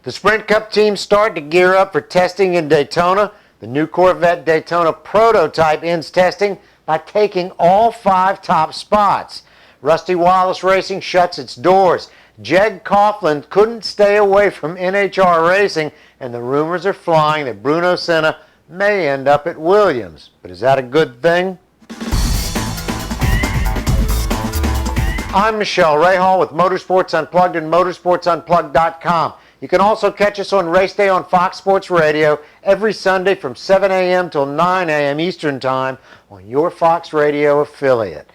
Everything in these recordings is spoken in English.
The Sprint Cup teams start to gear up for testing in Daytona. The new Corvette Daytona Prototype ends testing by taking all 5 top spots. Rusty Wallace Racing shuts its doors. Jeg Coughlin couldn't stay away from NHRA Racing, and the rumors are flying that Bruno Senna may end up at Williams. But is that a good thing? I'm Michele Rahal with Motorsports Unplugged and motorsportsunplugged.com. You can also catch us on Race Day on Fox Sports Radio every Sunday from 7 a.m. till 9 a.m. Eastern Time on your Fox Radio affiliate.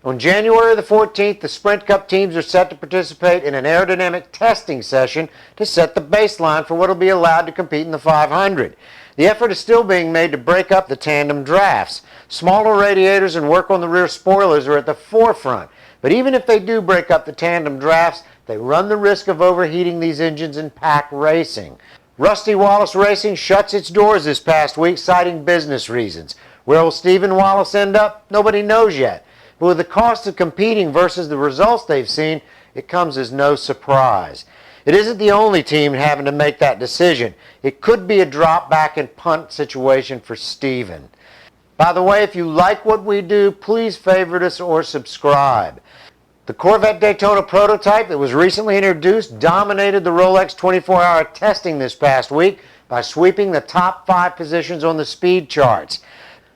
On January the 14th, the Sprint Cup teams are set to participate in an aerodynamic testing session to set the baseline for what will be allowed to compete in the 500. The effort is still being made to break up the tandem drafts. Smaller radiators and work on the rear spoilers are at the forefront. But even if they do break up the tandem drafts, they run the risk of overheating these engines in pack racing. Rusty Wallace Racing shuts its doors this past week, citing business reasons. Where will Stephen Wallace end up? Nobody knows yet. But with the cost of competing versus the results they've seen, it comes as no surprise. It isn't the only team having to make that decision. It could be a drop back and punt situation for Stephen. By the way, if you like what we do, please favorite us or subscribe. The Corvette Daytona Prototype that was recently introduced dominated the Rolex 24-hour testing this past week by sweeping the top 5 positions on the speed charts.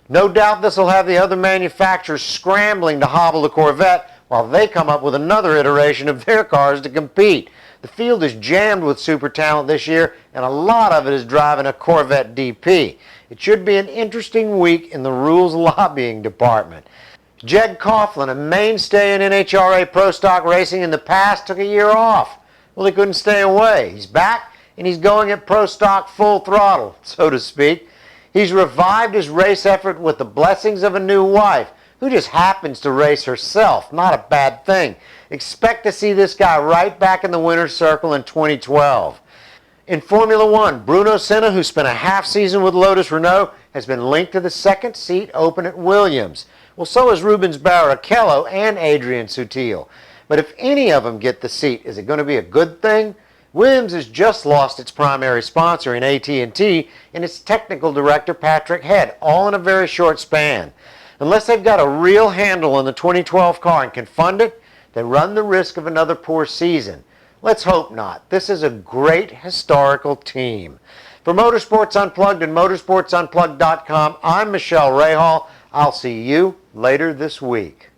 No doubt this will have the other manufacturers scrambling to hobble the Corvette while they come up with another iteration of their cars to compete. The field is jammed with super talent this year, and a lot of it is driving a Corvette DP. It should be an interesting week in the rules lobbying department. Jeg Coughlin, a mainstay in NHRA ProStock racing in the past, took a year off. Well, he couldn't stay away. He's back, and he's going at ProStock full throttle, so to speak. He's revived his race effort with the blessings of a new wife, who just happens to race herself. Not a bad thing. Expect to see this guy right back in the winner's circle in 2012. In Formula One, Bruno Senna, who spent a half season with Lotus Renault, has been linked to the second seat open at Williams. Well, so is Rubens Barrichello and Adrian Sutil. But if any of them get the seat, is it going to be a good thing? Williams has just lost its primary sponsor in AT&T and its technical director, Patrick Head, all in a very short span. Unless they've got a real handle on the 2012 car and can fund it, they run the risk of another poor season. Let's hope not. This is a great historical team. For Motorsports Unplugged and motorsportsunplugged.com, I'm Michele Rahal. I'll see you later this week.